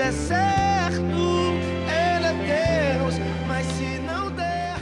der certo, Ele é Deus, mas se não der...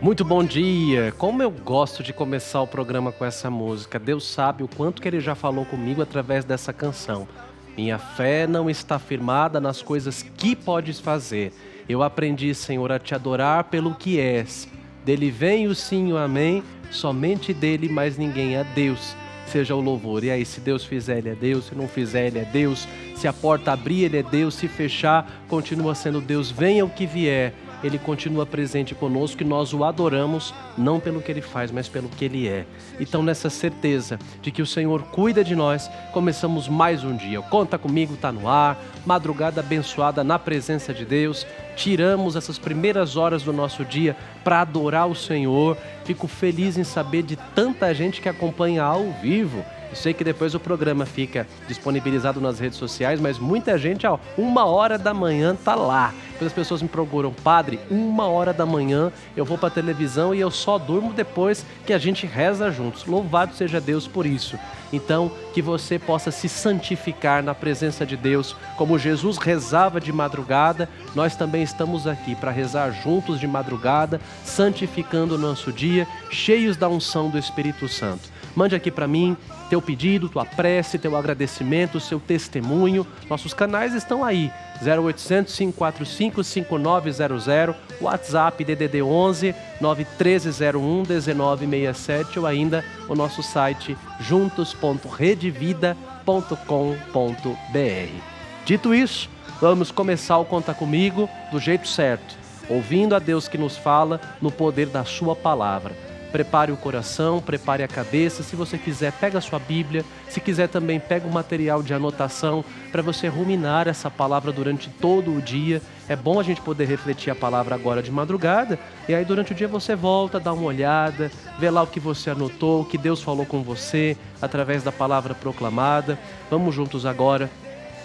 Muito bom dia! Como eu gosto de começar o programa com essa música. Deus sabe o quanto que Ele já falou comigo através dessa canção. Minha fé não está firmada nas coisas que podes fazer. Eu aprendi, Senhor, a te adorar pelo que és. Dele vem o sim e o amém, somente dele, mais ninguém é Deus. Seja o louvor. E aí, se Deus fizer, Ele é Deus. Se não fizer, Ele é Deus. Se a porta abrir, Ele é Deus. Se fechar, continua sendo Deus. Venha o que vier, Ele continua presente conosco e nós o adoramos, não pelo que Ele faz, mas pelo que Ele é. Então, nessa certeza de que o Senhor cuida de nós, começamos mais um dia. Conta comigo, está no ar, madrugada abençoada na presença de Deus. Tiramos essas primeiras horas do nosso dia para adorar o Senhor. Fico feliz em saber de tanta gente que acompanha ao vivo. Eu sei que depois o programa fica disponibilizado nas redes sociais, mas muita gente, 1h da manhã tá lá. Depois as pessoas me procuram, padre, 1h da manhã eu vou para a televisão e eu só durmo depois que a gente reza juntos. Louvado seja Deus por isso. Então, que você possa se santificar na presença de Deus, como Jesus rezava de madrugada, nós também estamos aqui para rezar juntos de madrugada, santificando o nosso dia, cheios da unção do Espírito Santo. Mande aqui para mim teu pedido, tua prece, teu agradecimento, seu testemunho. Nossos canais estão aí, 0800 545 5900, WhatsApp DDD 11 91301 1967 ou ainda o nosso site juntos.redevida.com.br. Dito isso, vamos começar o Conta Comigo do jeito certo, ouvindo a Deus que nos fala no poder da sua palavra. Prepare o coração, prepare a cabeça. Se você quiser, pega a sua Bíblia. Se quiser também, pega o material de anotação para você ruminar essa palavra durante todo o dia. É bom a gente poder refletir a palavra agora de madrugada. E aí durante o dia você volta, dá uma olhada, vê lá o que você anotou, o que Deus falou com você através da palavra proclamada. Vamos juntos agora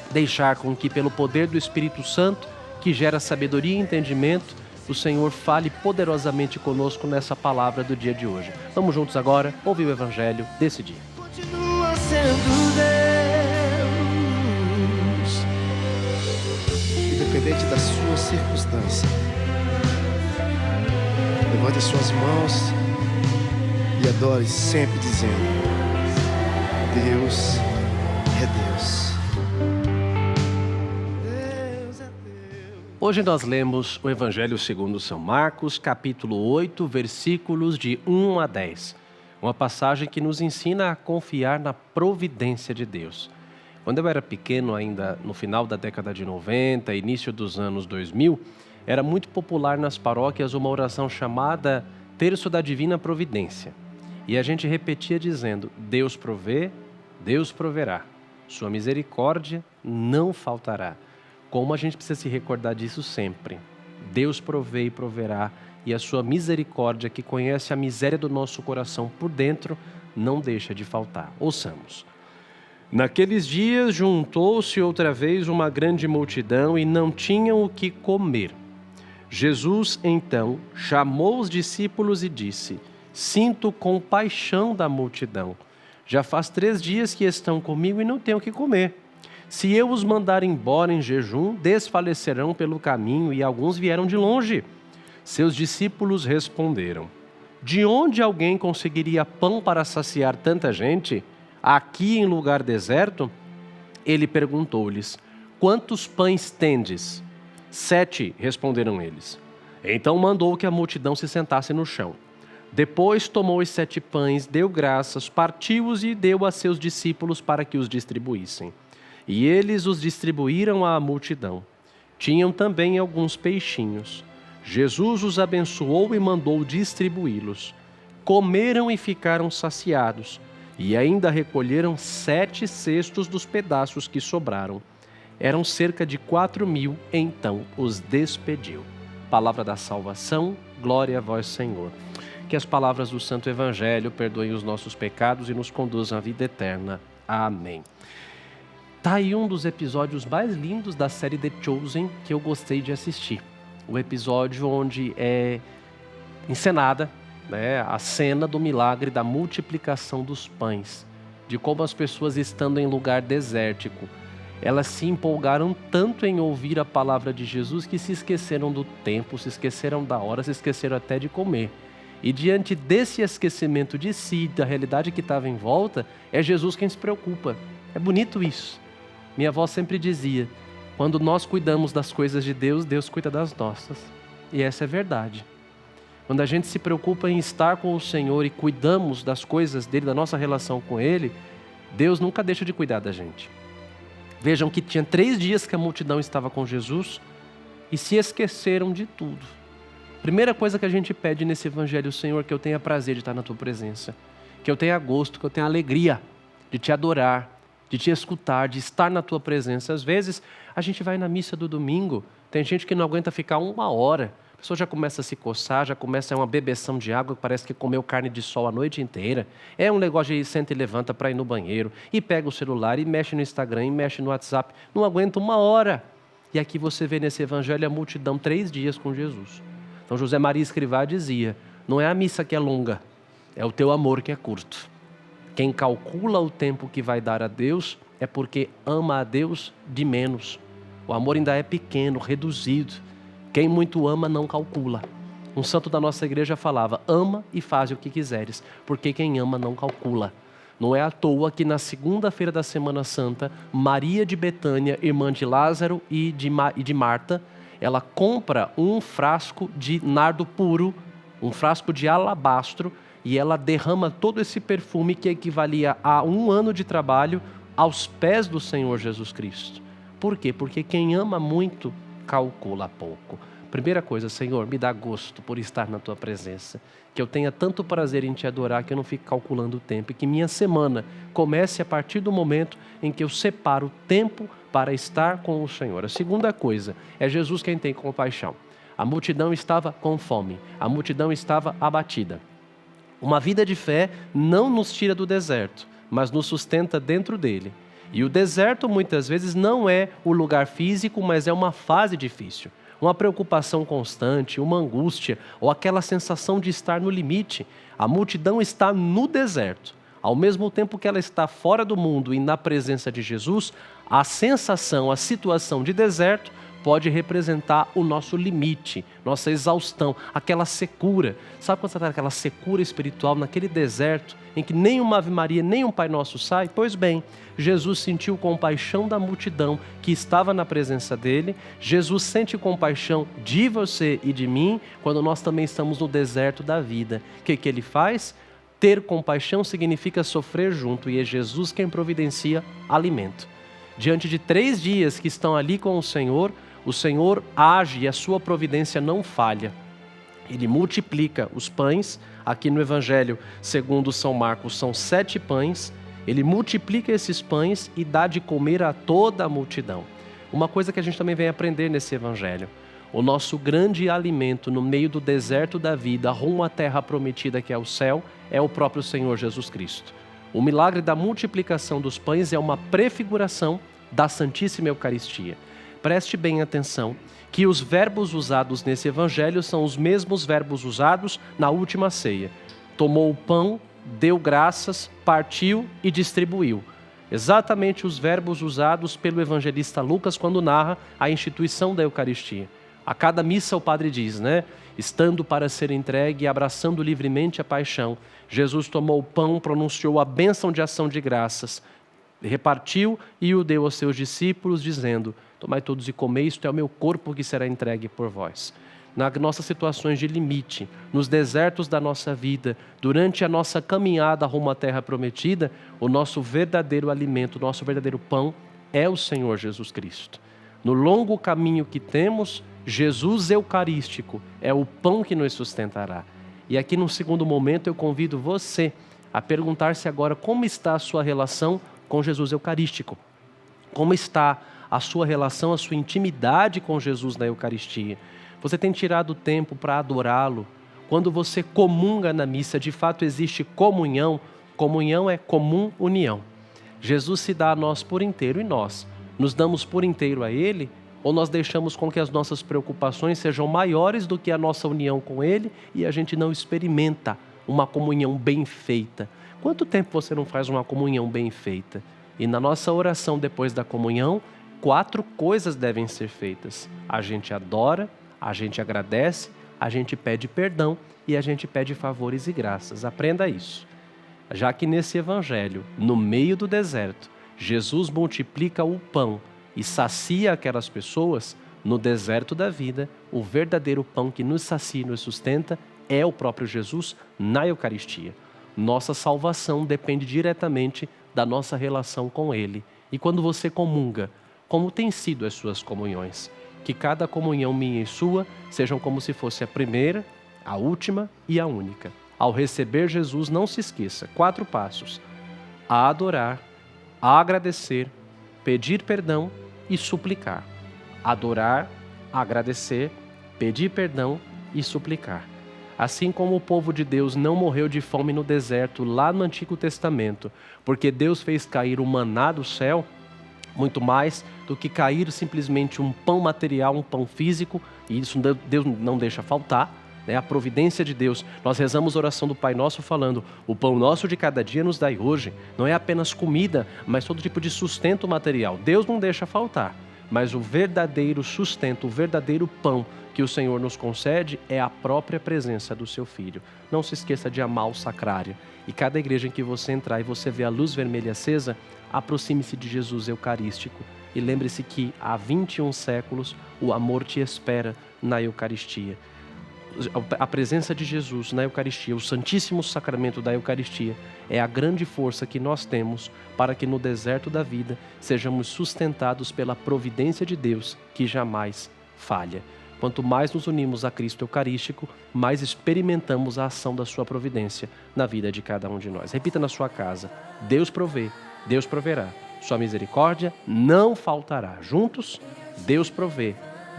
deixar com que pelo poder do Espírito Santo, que gera sabedoria e entendimento, o Senhor fale poderosamente conosco nessa palavra do dia de hoje. Vamos juntos agora ouvir o Evangelho desse dia. Continua sendo Deus. Independente da sua circunstância, levante as suas mãos e adore sempre dizendo: Deus é Deus. Hoje nós lemos o Evangelho segundo São Marcos, capítulo 8, versículos de 1 a 10. Uma passagem que nos ensina a confiar na providência de Deus. Quando eu era pequeno, ainda no final da década de 90, início dos anos 2000, era muito popular nas paróquias uma oração chamada Terço da Divina Providência. E a gente repetia dizendo: Deus provê, Deus proverá. Sua misericórdia não faltará. Como a gente precisa se recordar disso sempre. Deus provê e proverá, e a sua misericórdia, que conhece a miséria do nosso coração por dentro, não deixa de faltar. Ouçamos. Naqueles dias juntou-se outra vez uma grande multidão e não tinham o que comer. Jesus, então, chamou os discípulos e disse: Sinto compaixão da multidão. Já faz 3 dias que estão comigo e não têm o que comer. Se eu os mandar embora em jejum, desfalecerão pelo caminho, e alguns vieram de longe. Seus discípulos responderam: De onde alguém conseguiria pão para saciar tanta gente? Aqui em lugar deserto? Ele perguntou-lhes: Quantos pães tendes? 7, responderam eles. Então mandou que a multidão se sentasse no chão. Depois tomou os 7 pães, deu graças, partiu-os e deu a seus discípulos para que os distribuíssem. E eles os distribuíram à multidão. Tinham também alguns peixinhos. Jesus os abençoou e mandou distribuí-los. Comeram e ficaram saciados, e ainda recolheram 7 cestos dos pedaços que sobraram. Eram cerca de 4.000, então os despediu. Palavra da salvação, glória a vós, Senhor. Que as palavras do Santo Evangelho perdoem os nossos pecados e nos conduzam à vida eterna. Amém. Tá aí um dos episódios mais lindos da série The Chosen que eu gostei de assistir. O episódio onde é encenada, a cena do milagre da multiplicação dos pães, de como as pessoas estando em lugar desértico, Elas se empolgaram tanto em ouvir a palavra de Jesus que se esqueceram do tempo, se esqueceram da hora, se esqueceram até de comer. E diante desse esquecimento de si, da realidade que estava em volta, é Jesus quem se preocupa. É bonito isso. Minha avó sempre dizia, quando nós cuidamos das coisas de Deus, Deus cuida das nossas. E essa é verdade. Quando a gente se preocupa em estar com o Senhor e cuidamos das coisas dele, da nossa relação com Ele, Deus nunca deixa de cuidar da gente. Vejam que tinha 3 dias que a multidão estava com Jesus e se esqueceram de tudo. Primeira coisa que a gente pede nesse evangelho, Senhor, que eu tenha prazer de estar na tua presença, que eu tenha gosto, que eu tenha alegria de te adorar, de te escutar, de estar na tua presença. Às vezes a gente vai na missa do domingo, tem gente que não aguenta ficar 1 hora, a pessoa já começa a se coçar, já começa uma bebeção de água, parece que comeu carne de sol a noite inteira. É um negócio de senta e levanta para ir no banheiro, e pega o celular, e mexe no Instagram, e mexe no WhatsApp, não aguenta 1 hora. E aqui você vê nesse evangelho a multidão 3 dias com Jesus. Então José Maria Escrivá dizia, não é a missa que é longa, é o teu amor que é curto. Quem calcula o tempo que vai dar a Deus é porque ama a Deus de menos. O amor ainda é pequeno, reduzido. Quem muito ama não calcula. Um santo da nossa igreja falava, ama e faz o que quiseres, porque quem ama não calcula. Não é à toa que na segunda-feira da Semana Santa, Maria de Betânia, irmã de Lázaro e de Marta, ela compra um frasco de nardo puro, um frasco de alabastro, e ela derrama todo esse perfume que equivalia a 1 ano de trabalho aos pés do Senhor Jesus Cristo. Por quê? Porque quem ama muito, calcula pouco. Primeira coisa, Senhor, me dá gosto por estar na tua presença. Que eu tenha tanto prazer em te adorar que eu não fique calculando o tempo. E que minha semana comece a partir do momento em que eu separo tempo para estar com o Senhor. A segunda coisa, é Jesus quem tem compaixão. A multidão estava com fome. A multidão estava abatida. Uma vida de fé não nos tira do deserto, mas nos sustenta dentro dele. E o deserto muitas vezes não é o lugar físico, mas é uma fase difícil. Uma preocupação constante, uma angústia ou aquela sensação de estar no limite. A multidão está no deserto. Ao mesmo tempo que ela está fora do mundo e na presença de Jesus, a sensação, a situação de deserto pode representar o nosso limite, nossa exaustão, aquela secura. Sabe quando você está naquela secura espiritual, naquele deserto, em que nem uma Ave Maria, nem um Pai Nosso sai? Pois bem, Jesus sentiu compaixão da multidão que estava na presença dele. Jesus sente compaixão de você e de mim, quando nós também estamos no deserto da vida. O que ele faz? Ter compaixão significa sofrer junto, e é Jesus quem providencia alimento. Diante de 3 dias que estão ali com o Senhor age e a sua providência não falha. Ele multiplica os pães, aqui no Evangelho segundo São Marcos são 7 pães, ele multiplica esses pães e dá de comer a toda a multidão. Uma coisa que a gente também vem aprender nesse Evangelho, o nosso grande alimento no meio do deserto da vida, rumo à terra prometida que é o céu, é o próprio Senhor Jesus Cristo. O milagre da multiplicação dos pães é uma prefiguração da Santíssima Eucaristia. Preste bem atenção que os verbos usados nesse evangelho são os mesmos verbos usados na última ceia. Tomou o pão, deu graças, partiu e distribuiu. Exatamente os verbos usados pelo evangelista Lucas quando narra a instituição da Eucaristia. A cada missa o padre diz, estando para ser entregue e abraçando livremente a paixão, Jesus tomou o pão, pronunciou a bênção de ação de graças, repartiu e o deu aos seus discípulos, dizendo, tomai todos e comei, isto é o meu corpo que será entregue por vós. Nas nossas situações de limite, nos desertos da nossa vida, durante a nossa caminhada rumo à terra prometida, o nosso verdadeiro alimento, o nosso verdadeiro pão é o Senhor Jesus Cristo. No longo caminho que temos, Jesus Eucarístico é o pão que nos sustentará. E aqui num segundo momento eu convido você a perguntar-se agora como está a sua relação com Jesus Eucarístico. Como está a sua relação, a sua intimidade com Jesus na Eucaristia? Você tem tirado tempo para adorá-lo? Quando você comunga na missa, de fato existe comunhão? Comunhão é comum união. Jesus se dá a nós por inteiro e nós nos damos por inteiro a Ele? Ou nós deixamos com que as nossas preocupações sejam maiores do que a nossa união com Ele e a gente não experimenta uma comunhão bem feita? Quanto tempo você não faz uma comunhão bem feita? E na nossa oração depois da comunhão, 4 coisas devem ser feitas. A gente adora, a gente agradece, a gente pede perdão e a gente pede favores e graças. Aprenda isso. Já que nesse evangelho, no meio do deserto, Jesus multiplica o pão e sacia aquelas pessoas, no deserto da vida, o verdadeiro pão que nos sacia e nos sustenta é o próprio Jesus na Eucaristia. Nossa salvação depende diretamente da nossa relação com Ele. E quando você comunga, como têm sido as suas comunhões? Que cada comunhão minha e sua sejam como se fosse a primeira, a última e a única. Ao receber Jesus, não se esqueça, 4 passos: a adorar, a agradecer, pedir perdão e suplicar. Adorar, agradecer, pedir perdão e suplicar. Assim como o povo de Deus não morreu de fome no deserto lá no Antigo Testamento, porque Deus fez cair o maná do céu, muito mais do que cair simplesmente um pão material, um pão físico, e isso Deus não deixa faltar, né? A providência de Deus. Nós rezamos a oração do Pai Nosso falando: o pão nosso de cada dia nos dai hoje. Não é apenas comida, mas todo tipo de sustento material. Deus não deixa faltar, mas o verdadeiro sustento, o verdadeiro pão que o Senhor nos concede é a própria presença do seu Filho. Não se esqueça de amar o sacrário. E cada igreja em que você entrar e você vê a luz vermelha acesa, aproxime-se de Jesus Eucarístico. E lembre-se que há 21 séculos o amor te espera na Eucaristia. A presença de Jesus na Eucaristia, o Santíssimo Sacramento da Eucaristia, é a grande força que nós temos para que no deserto da vida sejamos sustentados pela providência de Deus que jamais falha. Quanto mais nos unimos a Cristo Eucarístico, mais experimentamos a ação da sua providência na vida de cada um de nós. Repita na sua casa: Deus provê, Deus proverá. Sua misericórdia não faltará. Juntos, Deus provê,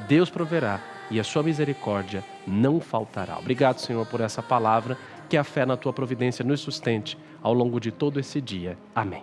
Deus proverá. E a sua misericórdia não faltará. Obrigado, Senhor, por essa palavra, que a fé na tua providência nos sustente ao longo de todo esse dia. Amém.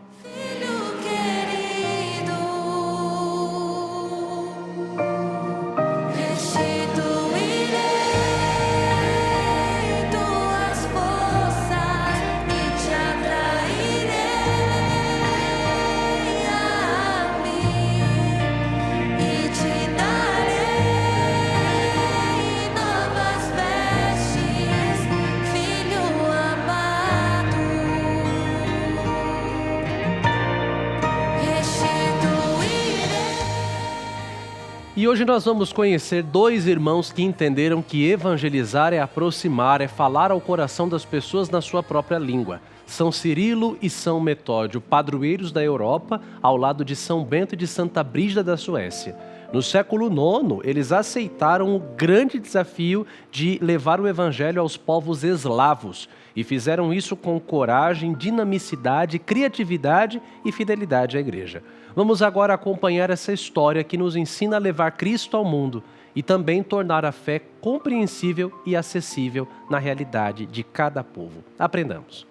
E hoje nós vamos conhecer 2 irmãos que entenderam que evangelizar é aproximar, é falar ao coração das pessoas na sua própria língua. São Cirilo e São Metódio, padroeiros da Europa, ao lado de São Bento e de Santa Brígida da Suécia. No século IX, eles aceitaram o grande desafio de levar o evangelho aos povos eslavos e fizeram isso com coragem, dinamicidade, criatividade e fidelidade à igreja. Vamos agora acompanhar essa história que nos ensina a levar Cristo ao mundo e também tornar a fé compreensível e acessível na realidade de cada povo. Aprendamos.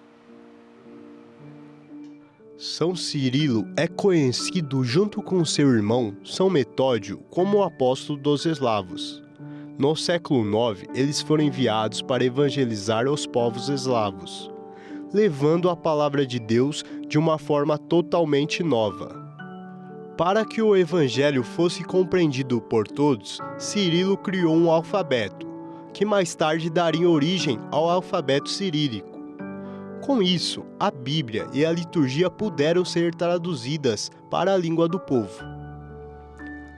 São Cirilo é conhecido junto com seu irmão São Metódio como o apóstolo dos eslavos. No século IX, eles foram enviados para evangelizar os povos eslavos, levando a palavra de Deus de uma forma totalmente nova. Para que o evangelho fosse compreendido por todos, Cirilo criou um alfabeto, que mais tarde daria origem ao alfabeto cirílico. Com isso, a Bíblia e a liturgia puderam ser traduzidas para a língua do povo.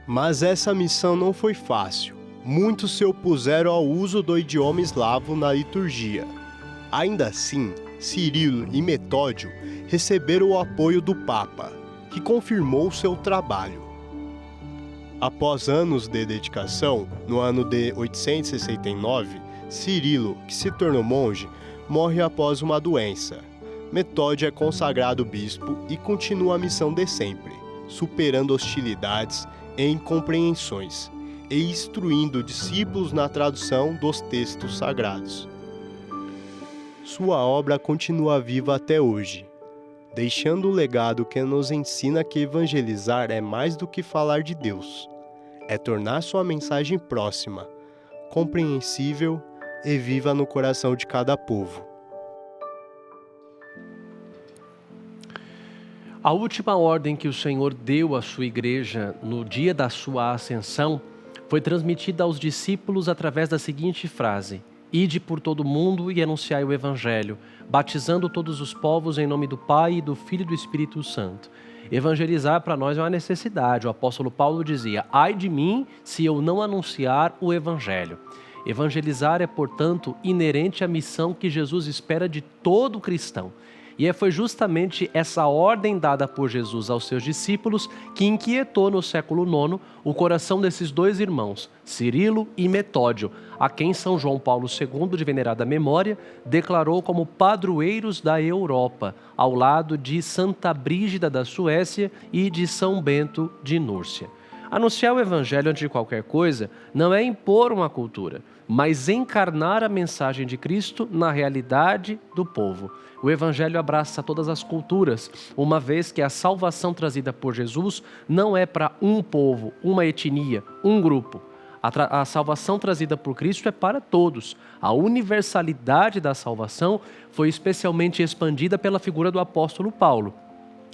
Mas essa missão não foi fácil. Muitos se opuseram ao uso do idioma eslavo na liturgia. Ainda assim, Cirilo e Metódio receberam o apoio do Papa, que confirmou seu trabalho. Após anos de dedicação, no ano de 869, Cirilo, que se tornou monge, morre após uma doença. Metódio é consagrado bispo e continua a missão de sempre, superando hostilidades e incompreensões e instruindo discípulos na tradução dos textos sagrados. Sua obra continua viva até hoje, deixando um legado que nos ensina que evangelizar é mais do que falar de Deus. É tornar sua mensagem próxima, compreensível e viva no coração de cada povo. A última ordem que o Senhor deu à sua igreja no dia da sua ascensão foi transmitida aos discípulos através da seguinte frase: Ide por todo o mundo e anunciai o Evangelho, batizando todos os povos em nome do Pai, e do Filho e do Espírito Santo. Evangelizar para nós é uma necessidade. O apóstolo Paulo dizia: ai de mim se eu não anunciar o Evangelho. Evangelizar é, portanto, inerente à missão que Jesus espera de todo cristão. E foi justamente essa ordem dada por Jesus aos seus discípulos que inquietou no século IX o coração desses dois irmãos, Cirilo e Metódio, a quem São João Paulo II, de venerada memória, declarou como padroeiros da Europa, ao lado de Santa Brígida da Suécia e de São Bento de Núrcia. Anunciar o Evangelho antes de qualquer coisa não é impor uma cultura, mas encarnar a mensagem de Cristo na realidade do povo. O Evangelho abraça todas as culturas, uma vez que a salvação trazida por Jesus não é para um povo, uma etnia, um grupo. A salvação trazida por Cristo é para todos. A universalidade da salvação foi especialmente expandida pela figura do apóstolo Paulo,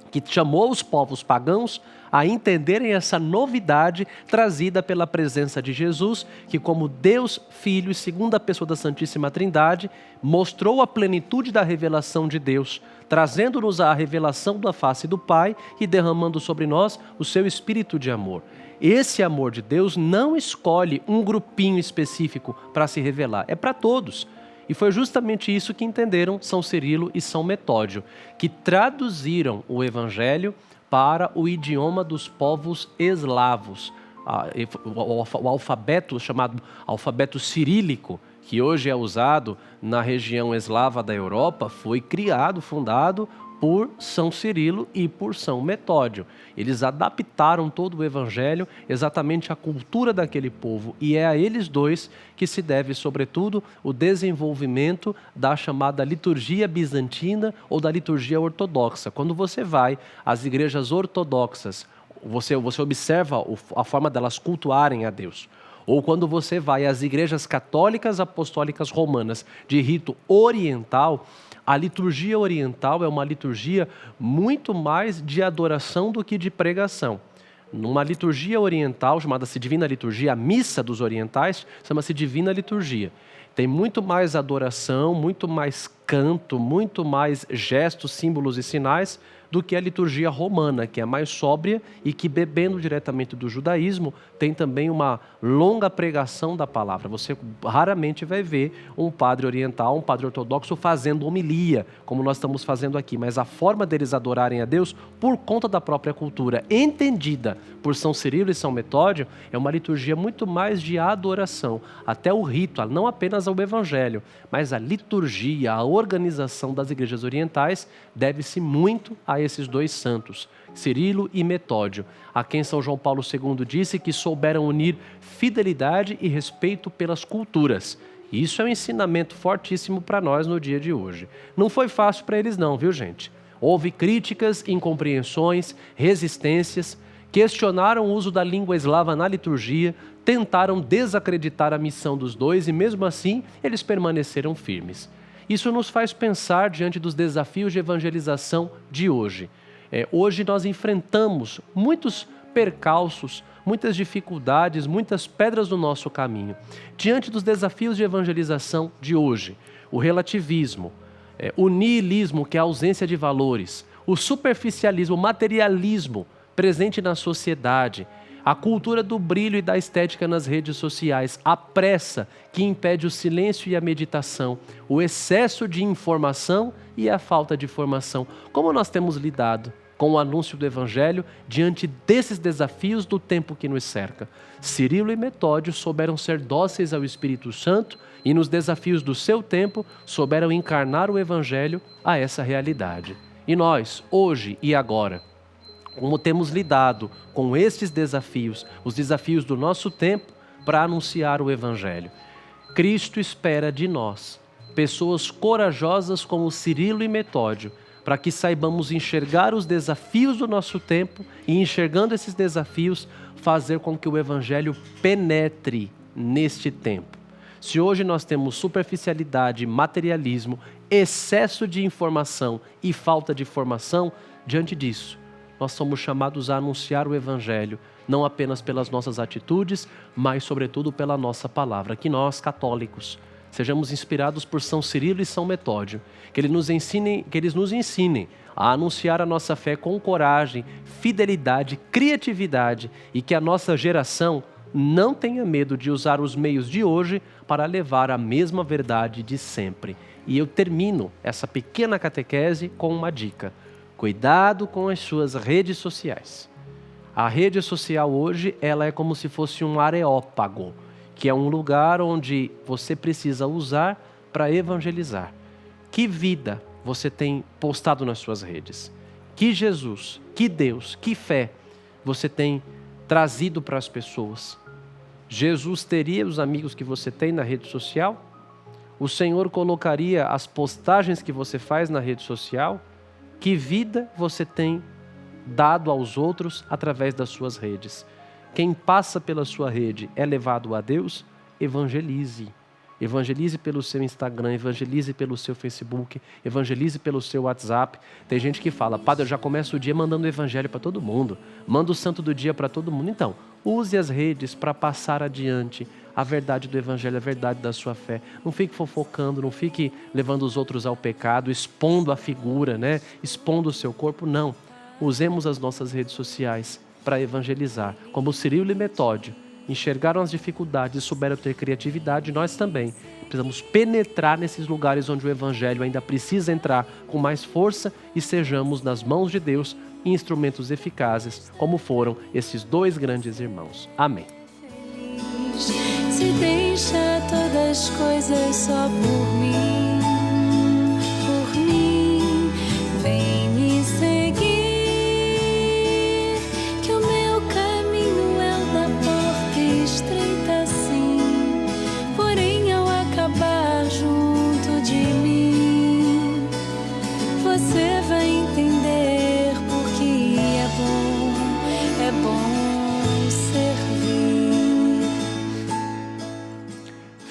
que chamou os povos pagãos a entenderem essa novidade trazida pela presença de Jesus, que como Deus Filho e segunda pessoa da Santíssima Trindade, mostrou a plenitude da revelação de Deus, trazendo-nos a revelação da face do Pai e derramando sobre nós o seu Espírito de amor. Esse amor de Deus não escolhe um grupinho específico para se revelar, é para todos. E foi justamente isso que entenderam São Cirilo e São Metódio, que traduziram o Evangelho para o idioma dos povos eslavos. O alfabeto chamado alfabeto cirílico, que hoje é usado na região eslava da Europa, foi fundado por São Cirilo e por São Metódio. Eles adaptaram todo o Evangelho exatamente à cultura daquele povo, e é a eles dois que se deve, sobretudo, o desenvolvimento da chamada liturgia bizantina ou da liturgia ortodoxa. Quando você vai às igrejas ortodoxas, você observa a forma delas cultuarem a Deus. Ou quando você vai às igrejas católicas apostólicas romanas de rito oriental, a liturgia oriental é uma liturgia muito mais de adoração do que de pregação. Numa liturgia oriental, chamada-se Divina Liturgia, a missa dos orientais, chama-se Divina Liturgia. Tem muito mais adoração, muito mais canto, muito mais gestos, símbolos e sinais do que a liturgia romana, que é mais sóbria e que, bebendo diretamente do judaísmo, tem também uma longa pregação da palavra. Você raramente vai ver um padre oriental, um padre ortodoxo fazendo homilia, como nós estamos fazendo aqui, mas a forma deles adorarem a Deus, por conta da própria cultura, entendida por São Cirilo e São Metódio, é uma liturgia muito mais de adoração, até o rito, não apenas ao Evangelho, mas a liturgia, a organização das igrejas orientais deve-se muito a esses dois santos, Cirilo e Metódio, a quem São João Paulo II disse que souberam unir fidelidade e respeito pelas culturas. Isso é um ensinamento fortíssimo para nós no dia de hoje. Não foi fácil para eles não, viu gente? Houve críticas, incompreensões, resistências, questionaram o uso da língua eslava na liturgia, tentaram desacreditar a missão dos dois e mesmo assim eles permaneceram firmes. Isso nos faz pensar diante dos desafios de evangelização de hoje. Hoje nós enfrentamos muitos percalços, muitas dificuldades, muitas pedras no nosso caminho. Diante dos desafios de evangelização de hoje, o relativismo, o niilismo, que é a ausência de valores, o superficialismo, o materialismo presente na sociedade, a cultura do brilho e da estética nas redes sociais, a pressa que impede o silêncio e a meditação, o excesso de informação e a falta de formação. Como nós temos lidado com o anúncio do Evangelho diante desses desafios do tempo que nos cerca? Cirilo e Metódio souberam ser dóceis ao Espírito Santo e nos desafios do seu tempo souberam encarnar o Evangelho a essa realidade. E nós, hoje e agora, como temos lidado com estes desafios, os desafios do nosso tempo, para anunciar o Evangelho? Cristo espera de nós pessoas corajosas como Cirilo e Metódio, para que saibamos enxergar os desafios do nosso tempo e, enxergando esses desafios, fazer com que o Evangelho penetre neste tempo. Se hoje nós temos superficialidade, materialismo, excesso de informação e falta de formação, diante disso, nós somos chamados a anunciar o Evangelho, não apenas pelas nossas atitudes, mas sobretudo pela nossa palavra. Que nós, católicos, sejamos inspirados por São Cirilo e São Metódio, que eles nos ensinem a anunciar a nossa fé com coragem, fidelidade, criatividade, e que a nossa geração não tenha medo de usar os meios de hoje para levar a mesma verdade de sempre. E eu termino essa pequena catequese com uma dica: cuidado com as suas redes sociais. A rede social hoje, ela é como se fosse um areópago, que é um lugar onde você precisa usar para evangelizar. Que vida você tem postado nas suas redes? Que Jesus, que Deus, que fé você tem trazido para as pessoas? Jesus teria os amigos que você tem na rede social? O Senhor colocaria as postagens que você faz na rede social? Que vida você tem dado aos outros através das suas redes? Quem passa pela sua rede é levado a Deus? Evangelize. Evangelize pelo seu Instagram, evangelize pelo seu Facebook, evangelize pelo seu WhatsApp. Tem gente que fala: padre, eu já começo o dia mandando o evangelho para todo mundo, mando o santo do dia para todo mundo. Então, use as redes para passar adiante a verdade do evangelho, a verdade da sua fé. Não fique fofocando, não fique levando os outros ao pecado, expondo a figura, né? Expondo o seu corpo. Não. Usemos as nossas redes sociais para evangelizar. Como Cirilo e Metódio enxergaram as dificuldades e souberam ter criatividade, nós também precisamos penetrar nesses lugares onde o Evangelho ainda precisa entrar com mais força e sejamos, nas mãos de Deus, instrumentos eficazes, como foram esses dois grandes irmãos. Amém. Se deixa todas as coisas só por mim, vem me seguir, que o meu caminho é o da porta estreita assim, porém ao acabar junto de mim, você vai entender porque é bom servir.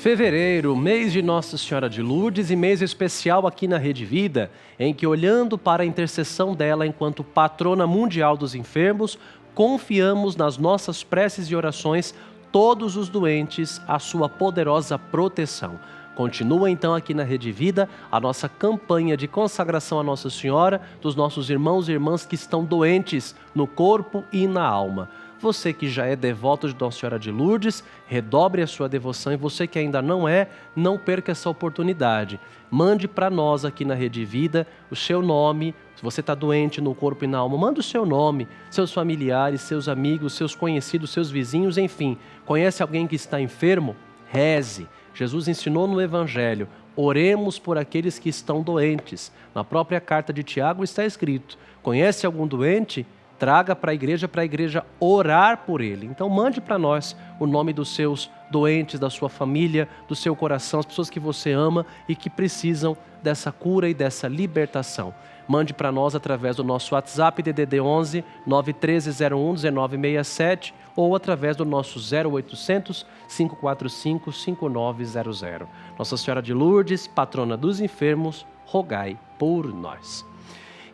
Fevereiro, mês de Nossa Senhora de Lourdes e mês especial aqui na Rede Vida, em que, olhando para a intercessão dela enquanto patrona mundial dos enfermos, confiamos nas nossas preces e orações todos os doentes à sua poderosa proteção. Continua então aqui na Rede Vida a nossa campanha de consagração a Nossa Senhora dos nossos irmãos e irmãs que estão doentes no corpo e na alma. Você que já é devoto de Nossa Senhora de Lourdes, redobre a sua devoção, e você que ainda não é, não perca essa oportunidade. Mande para nós aqui na Rede Vida o seu nome. Se você está doente no corpo e na alma, manda o seu nome, seus familiares, seus amigos, seus conhecidos, seus vizinhos, enfim. Conhece alguém que está enfermo? Reze. Jesus ensinou no Evangelho: oremos por aqueles que estão doentes. Na própria carta de Tiago está escrito: conhece algum doente? Traga para a igreja orar por ele. Então mande para nós o nome dos seus doentes, da sua família, do seu coração, as pessoas que você ama e que precisam dessa cura e dessa libertação. Mande para nós através do nosso WhatsApp DDD 11 91301 1967 ou através do nosso 0800 545 5900. Nossa Senhora de Lourdes, patrona dos enfermos, rogai por nós.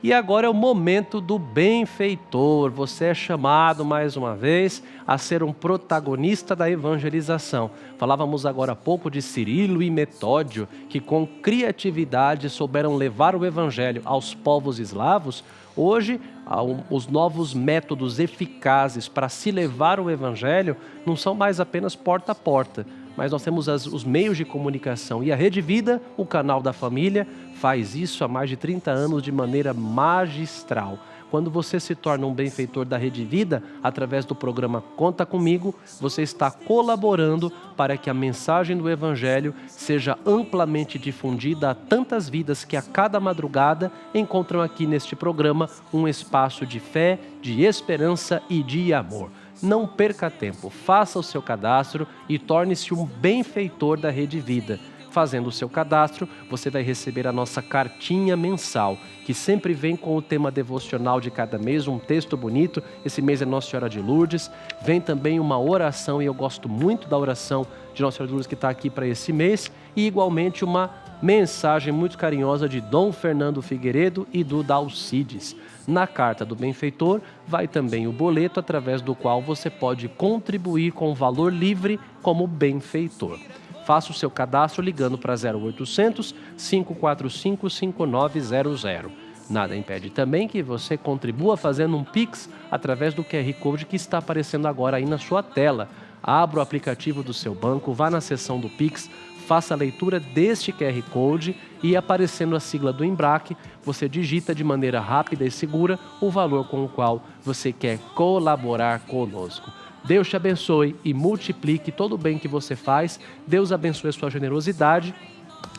E agora é o momento do benfeitor. Você é chamado mais uma vez a ser um protagonista da evangelização. Falávamos agora há pouco de Cirilo e Metódio, que com criatividade souberam levar o evangelho aos povos eslavos. Hoje, os novos métodos eficazes para se levar o evangelho não são mais apenas porta a porta, mas nós temos os meios de comunicação. E a Rede Vida, o canal da família, faz isso há mais de 30 anos de maneira magistral. Quando você se torna um benfeitor da Rede Vida, através do programa Conta Comigo, você está colaborando para que a mensagem do Evangelho seja amplamente difundida a tantas vidas que a cada madrugada encontram aqui neste programa um espaço de fé, de esperança e de amor. Não perca tempo, faça o seu cadastro e torne-se um benfeitor da Rede Vida. Fazendo o seu cadastro, você vai receber a nossa cartinha mensal, que sempre vem com o tema devocional de cada mês, um texto bonito. Esse mês é Nossa Senhora de Lourdes. Vem também uma oração, e eu gosto muito da oração de Nossa Senhora de Lourdes que está aqui para esse mês. E igualmente uma Mensagem muito carinhosa de Dom Fernando Figueiredo e do Dalcides. Na carta do benfeitor vai também o boleto através do qual você pode contribuir com valor livre como benfeitor. Faça o seu cadastro ligando para 0800 545 5900. Nada impede também que você contribua fazendo um Pix através do QR Code que está aparecendo agora aí na sua tela. Abra o aplicativo do seu banco, vá na seção do Pix, faça a leitura deste QR Code e aparecendo a sigla do Embraque, você digita de maneira rápida e segura o valor com o qual você quer colaborar conosco. Deus te abençoe e multiplique todo o bem que você faz. Deus abençoe a sua generosidade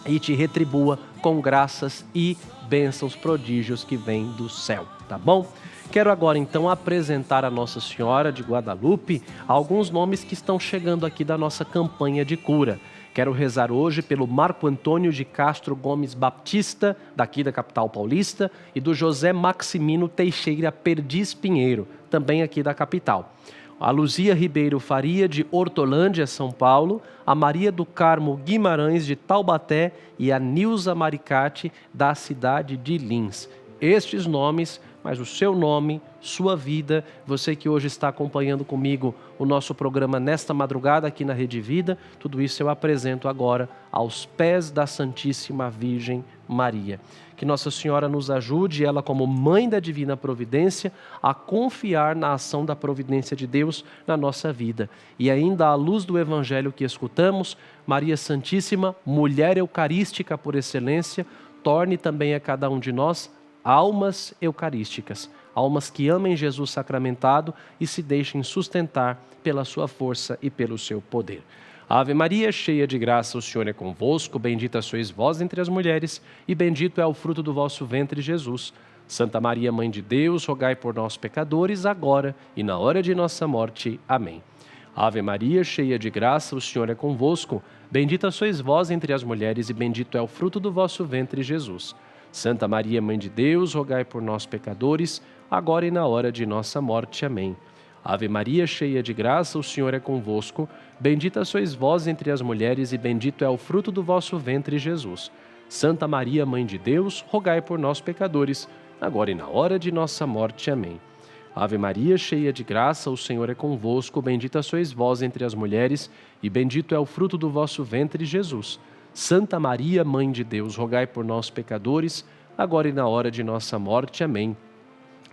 e te retribua com graças e bênçãos, prodígios que vêm do céu, tá bom? Quero agora então apresentar a Nossa Senhora de Guadalupe alguns nomes que estão chegando aqui da nossa campanha de cura. Quero rezar hoje pelo Marco Antônio de Castro Gomes Baptista, daqui da capital paulista, e do José Maximino Teixeira Perdiz Pinheiro, também aqui da capital. A Luzia Ribeiro Faria, de Hortolândia, São Paulo, a Maria do Carmo Guimarães, de Taubaté, e a Nilza Maricati, da cidade de Lins. Estes nomes, mas o seu nome, sua vida, você que hoje está acompanhando comigo o nosso programa nesta madrugada aqui na Rede Vida, tudo isso eu apresento agora aos pés da Santíssima Virgem Maria. Que Nossa Senhora nos ajude, ela como Mãe da Divina Providência, a confiar na ação da providência de Deus na nossa vida. E ainda à luz do Evangelho que escutamos, Maria Santíssima, mulher eucarística por excelência, torne também a cada um de nós almas eucarísticas, almas que amem Jesus sacramentado e se deixem sustentar pela sua força e pelo seu poder. Ave Maria, cheia de graça, o Senhor é convosco, bendita sois vós entre as mulheres, e bendito é o fruto do vosso ventre, Jesus. Santa Maria, Mãe de Deus, rogai por nós pecadores, agora e na hora de nossa morte. Amém. Ave Maria, cheia de graça, o Senhor é convosco, bendita sois vós entre as mulheres, e bendito é o fruto do vosso ventre, Jesus. Santa Maria, Mãe de Deus, rogai por nós pecadores, agora e na hora de nossa morte. Amém. Ave Maria, cheia de graça, o Senhor é convosco, bendita sois vós entre as mulheres e bendito é o fruto do vosso ventre, Jesus. Santa Maria, Mãe de Deus, rogai por nós pecadores, agora e na hora de nossa morte. Amém. Ave Maria, cheia de graça, o Senhor é convosco, bendita sois vós entre as mulheres e bendito é o fruto do vosso ventre, Jesus. Santa Maria, Mãe de Deus, rogai por nós pecadores, agora e na hora de nossa morte. Amém.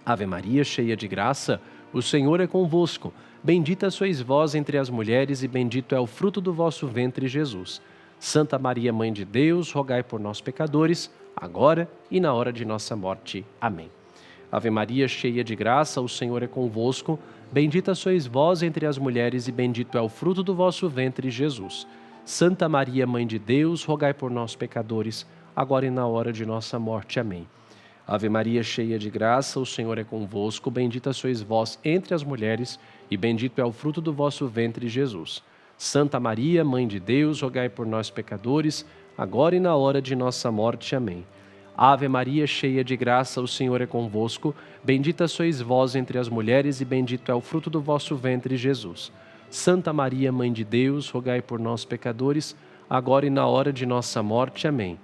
Ave Maria, cheia de graça, o Senhor é convosco, bendita sois vós entre as mulheres e bendito é o fruto do vosso ventre, Jesus. Santa Maria, Mãe de Deus, rogai por nós pecadores, agora e na hora de nossa morte. Amém. Ave Maria, cheia de graça, o Senhor é convosco, bendita sois vós entre as mulheres e bendito é o fruto do vosso ventre, Jesus. Santa Maria, Mãe de Deus, rogai por nós pecadores, agora e na hora de nossa morte. Amém. Ave Maria, cheia de graça, o Senhor é convosco, bendita sois vós entre as mulheres, e bendito é o fruto do vosso ventre, Jesus. Santa Maria, Mãe de Deus, rogai por nós pecadores, agora e na hora de nossa morte. Amém. Ave Maria, cheia de graça, o Senhor é convosco, bendita sois vós entre as mulheres, e bendito é o fruto do vosso ventre, Jesus. Santa Maria, Mãe de Deus, rogai por nós pecadores, agora e na hora de nossa morte. Amém.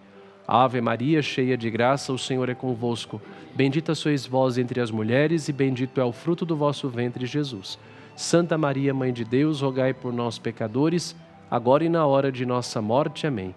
Ave Maria, cheia de graça, o Senhor é convosco. Bendita sois vós entre as mulheres e bendito é o fruto do vosso ventre, Jesus. Santa Maria, Mãe de Deus, rogai por nós pecadores, agora e na hora de nossa morte. Amém.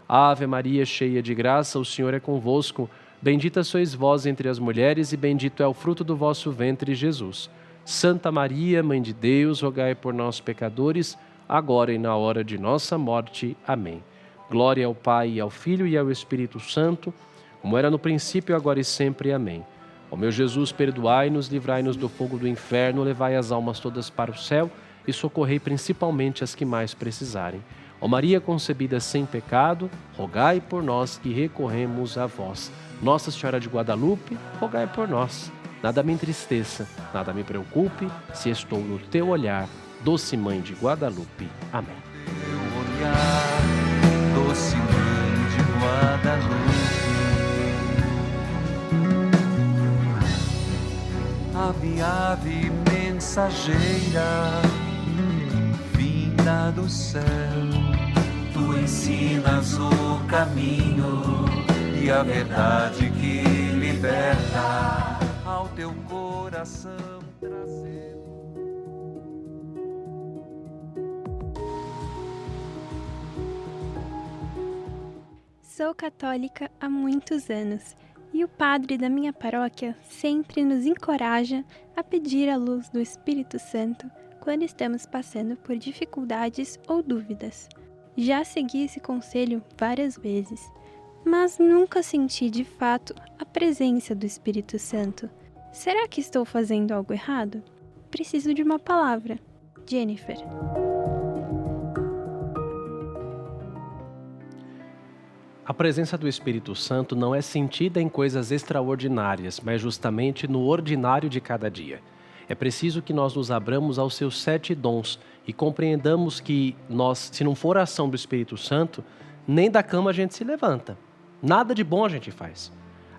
Ave Maria, cheia de graça, o Senhor é convosco. Bendita sois vós entre as mulheres e bendito é o fruto do vosso ventre, Jesus. Santa Maria, Mãe de Deus, rogai por nós pecadores, agora e na hora de nossa morte. Amém. Glória ao Pai, ao Filho e ao Espírito Santo, como era no princípio, agora e sempre. Amém. Ó meu Jesus, perdoai-nos, livrai-nos do fogo do inferno, levai as almas todas para o céu e socorrei principalmente as que mais precisarem. Ó Maria concebida sem pecado, rogai por nós que recorremos a vós. Nossa Senhora de Guadalupe, rogai por nós. Nada me entristeça, nada me preocupe, se estou no teu olhar, doce Mãe de Guadalupe. Amém. Teu olhar, doce Mãe de Guadalupe. Ave, ave mensageira, vinda do céu, tu ensinas o caminho e a verdade que liberta ao teu coração trazer. Sou católica há muitos anos e o padre da minha paróquia sempre nos encoraja a pedir a luz do Espírito Santo quando estamos passando por dificuldades ou dúvidas. Já segui esse conselho várias vezes, mas nunca senti de fato a presença do Espírito Santo. Será que estou fazendo algo errado? Preciso de uma palavra. Jennifer. A presença do Espírito Santo não é sentida em coisas extraordinárias, mas justamente no ordinário de cada dia. É preciso que nós nos abramos aos seus 7 dons e compreendamos que nós, se não for a ação do Espírito Santo, nem da cama a gente se levanta. Nada de bom a gente faz.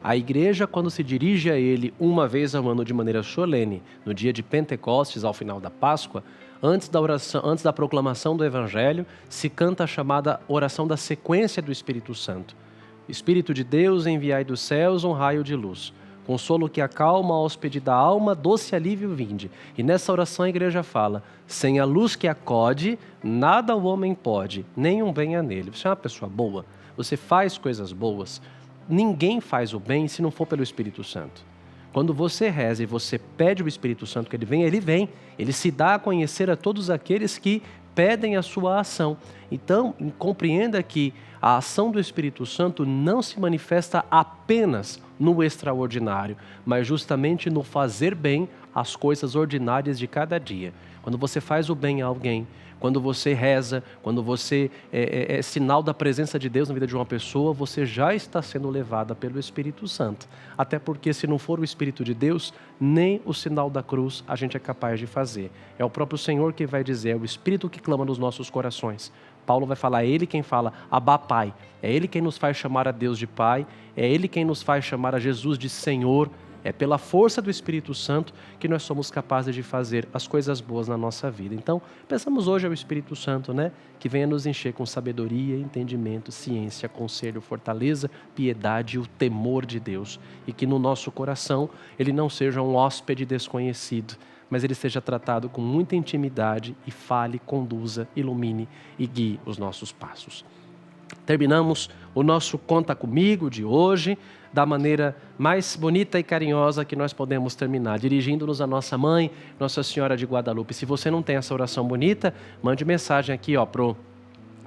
A igreja, quando se dirige a Ele uma vez ao ano de maneira solene, no dia de Pentecostes, ao final da Páscoa, antes da oração, antes da proclamação do Evangelho, se canta a chamada oração da sequência do Espírito Santo. Espírito de Deus, enviai dos céus um raio de luz. Consolo que acalma a hóspede da alma, doce alívio vinde. E nessa oração a igreja fala, sem a luz que acode, nada o homem pode, nenhum bem há nele. Você é uma pessoa boa, você faz coisas boas. Ninguém faz o bem se não for pelo Espírito Santo. Quando você reza e você pede o Espírito Santo que ele vem, ele se dá a conhecer a todos aqueles que pedem a sua ação. Então, compreenda que a ação do Espírito Santo não se manifesta apenas no extraordinário, mas justamente no fazer bem as coisas ordinárias de cada dia. Quando você faz o bem a alguém, quando você reza, quando você é sinal da presença de Deus na vida de uma pessoa, você já está sendo levada pelo Espírito Santo. Até porque se não for o Espírito de Deus, nem o sinal da cruz a gente é capaz de fazer. É o próprio Senhor que vai dizer, é o Espírito que clama nos nossos corações. Paulo vai falar, é Ele quem fala, Abá Pai. É Ele quem nos faz chamar a Deus de Pai, é Ele quem nos faz chamar a Jesus de Senhor. É pela força do Espírito Santo que nós somos capazes de fazer as coisas boas na nossa vida. Então, pensamos hoje ao Espírito Santo, né? Que venha nos encher com sabedoria, entendimento, ciência, conselho, fortaleza, piedade e o temor de Deus. E que no nosso coração ele não seja um hóspede desconhecido, mas ele seja tratado com muita intimidade e fale, conduza, ilumine e guie os nossos passos. Terminamos o nosso Conta Comigo de hoje da maneira mais bonita e carinhosa que nós podemos terminar, dirigindo-nos a nossa mãe, Nossa Senhora de Guadalupe. Se você não tem essa oração bonita, mande mensagem aqui pro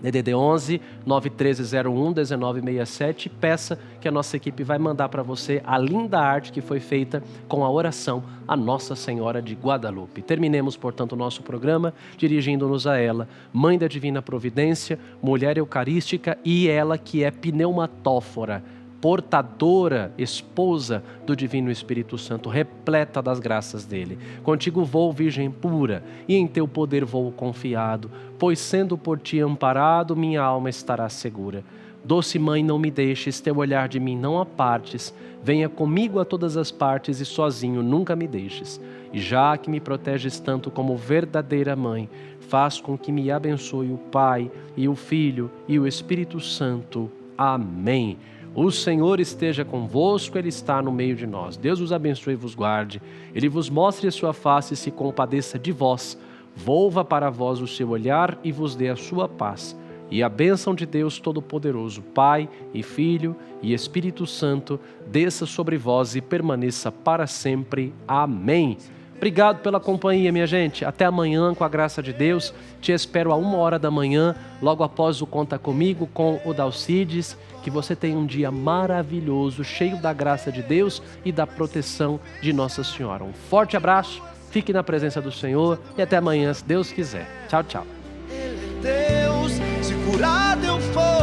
DDD 11 91301 1967 e peça que a nossa equipe vai mandar para você a linda arte que foi feita com a oração a Nossa Senhora de Guadalupe. Terminemos, portanto, o nosso programa dirigindo-nos a ela, Mãe da Divina Providência, Mulher Eucarística e ela que é pneumatófora, portadora, esposa do Divino Espírito Santo, repleta das graças dele. Contigo vou, Virgem pura, e em teu poder vou confiado, pois sendo por ti amparado, minha alma estará segura. Doce Mãe, não me deixes, teu olhar de mim não apartes, venha comigo a todas as partes e sozinho nunca me deixes. E já que me proteges tanto como verdadeira Mãe, faz com que me abençoe o Pai e o Filho e o Espírito Santo. Amém. O Senhor esteja convosco, Ele está no meio de nós. Deus os abençoe e vos guarde. Ele vos mostre a sua face e se compadeça de vós. Volva para vós o seu olhar e vos dê a sua paz. E a bênção de Deus Todo-Poderoso, Pai e Filho e Espírito Santo, desça sobre vós e permaneça para sempre. Amém. Obrigado pela companhia, minha gente. Até amanhã, com a graça de Deus. Te espero a 1h da manhã, logo após o Conta Comigo com o Dalcides. Que você tenha um dia maravilhoso, cheio da graça de Deus e da proteção de Nossa Senhora. Um forte abraço, fique na presença do Senhor e até amanhã, se Deus quiser. Tchau, tchau. Deus, se curado eu for.